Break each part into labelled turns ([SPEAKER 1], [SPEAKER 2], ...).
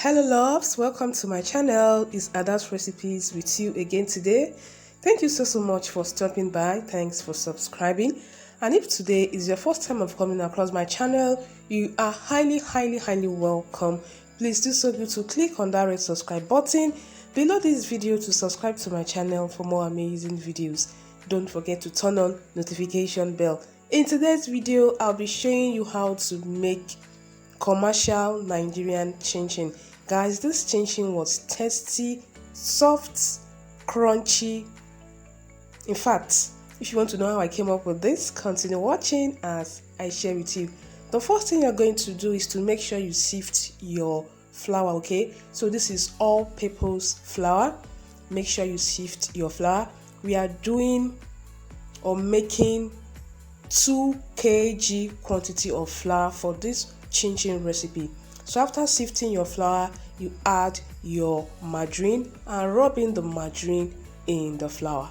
[SPEAKER 1] Hello loves, welcome to my channel. It's Ada's Recipes with you again today. Thank you so much for stopping by. Thanks for subscribing. And if today is your first time of coming across my channel, you are highly welcome. Please do so good to click on that red subscribe button below this video to subscribe to my channel for more amazing videos. Don't forget to turn on notification bell. In today's video, I'll be showing you how to make commercial Nigerian chin-chin. Guys, this chin-chin was tasty, soft, crunchy. In fact, if you want to know how I came up with this, continue watching as I share with you. The first thing you're going to do is to make sure you sift your flour, okay? So this is all-purpose flour. Make sure you sift your flour. We are doing or making 2 kg quantity of flour for this chin-chin recipe. So after sifting your flour, you add your margarine and rub in the margarine in the flour.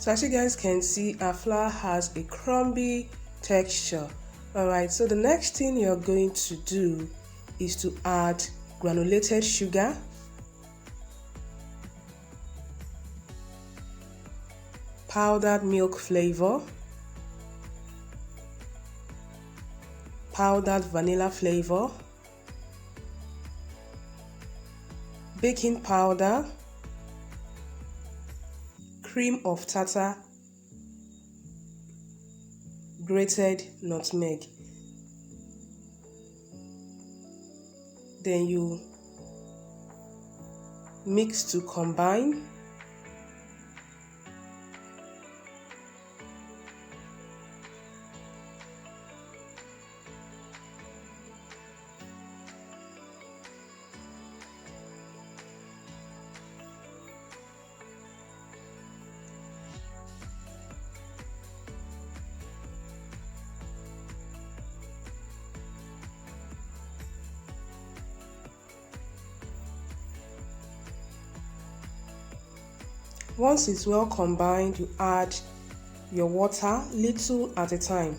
[SPEAKER 1] So as you guys can see, our flour has a crumbly texture. Alright, so the next thing you're going to do is to add granulated sugar, powdered milk flavor, powdered vanilla flavor, baking powder, cream of tartar, grated nutmeg. Then you mix to combine. Once it's well combined, you add your water little at a time.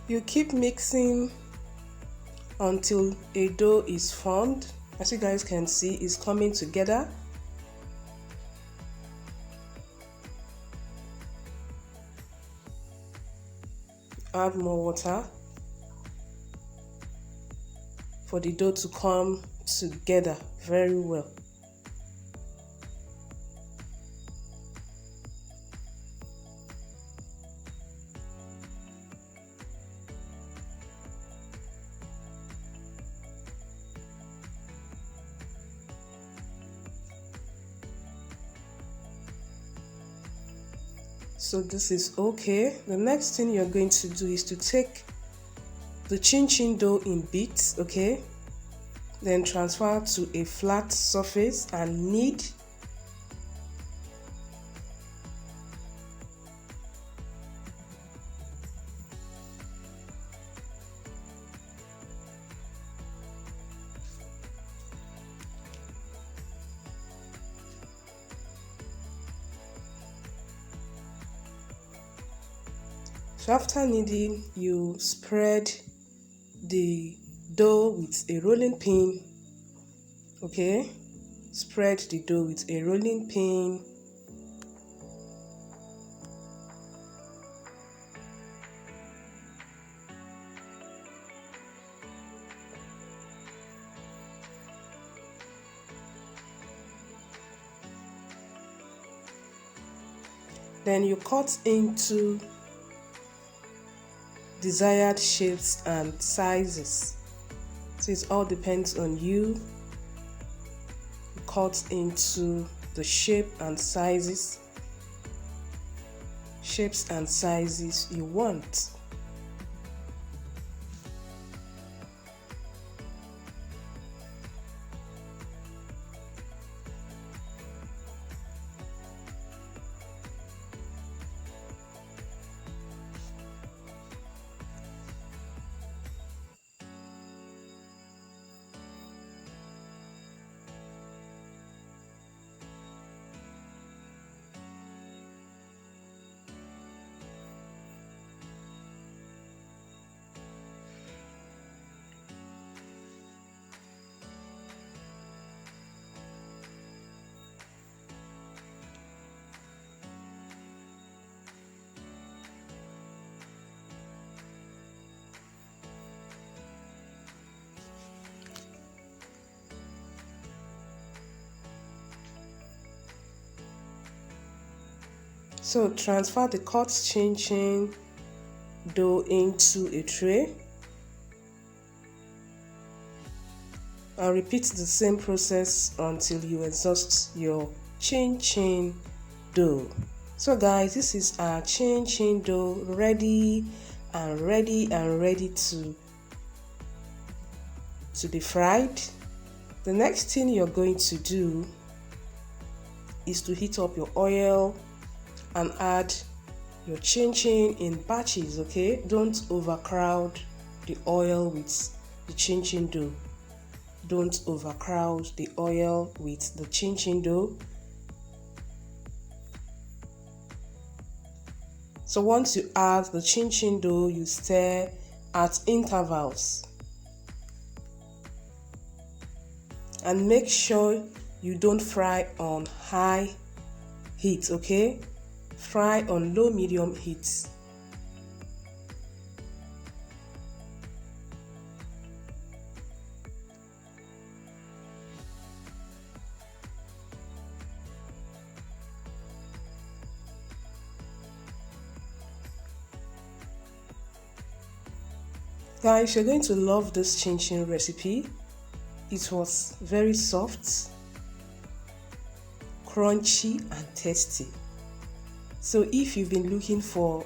[SPEAKER 1] You keep mixing until a dough is formed. As you guys can see, it's coming together. Add more water for the dough to come together very well. So this is okay. The next thing you're going to do is to take the chin chin dough in bits, okay? Then transfer to a flat surface and knead. So after kneading, you spread the dough with a rolling pin, okay? Spread the dough with a rolling pin. Then you cut into desired shapes and sizes. So it all depends on you. Cut into the shapes and sizes you want. So transfer the cut chin chin dough into a tray and repeat the same process until you exhaust your chin chin dough. So guys, this is our chin chin dough ready to be fried. The next thing you're going to do is to heat up your oil and add your chin chin in batches, okay? Don't overcrowd the oil with the chin chin dough. Don't overcrowd the oil with the chin chin dough. So once you add the chin chin dough, you stir at intervals. And make sure you don't fry on high heat, okay? Fry on low medium heat. Guys, you're going to love this chin chin recipe. It was very soft, crunchy and tasty. So if you've been looking for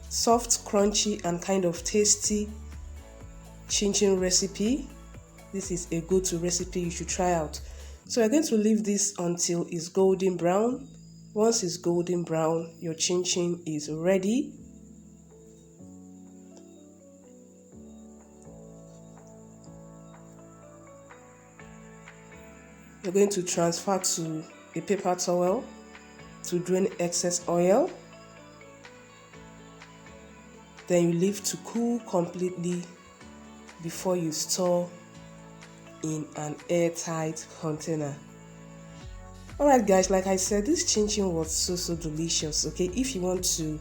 [SPEAKER 1] soft, crunchy and kind of tasty chin chin recipe, this is a go-to recipe you should try out. So we're going to leave this until it's golden brown. Once it's golden brown, your chin chin is ready. You're going to transfer to a paper towel to drain excess oil. Then you leave to cool completely before you store in an airtight container. Alright guys, like I said, this chin chin was so delicious. Okay, if you want to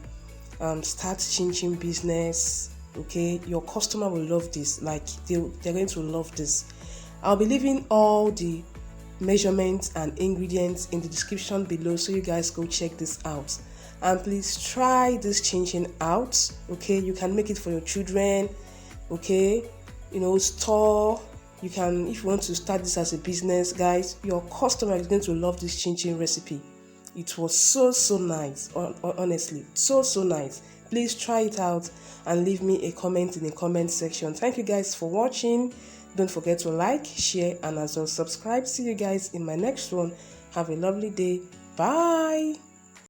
[SPEAKER 1] start chin chin business, okay, your customer will love this. Like they're going to love this. I'll be leaving all the measurements and ingredients in the description below, so you guys go check this out. And please try this chin chin out, okay? You can make it for your children, okay? You know, store. You can, if you want to start this as a business, guys, your customer is going to love this chin chin recipe. It was so nice. Honestly, so nice. Please try it out and leave me a comment in the comment section. Thank you guys for watching. Don't forget to like, share, and as well subscribe. See you guys in my next one. Have a lovely day. Bye.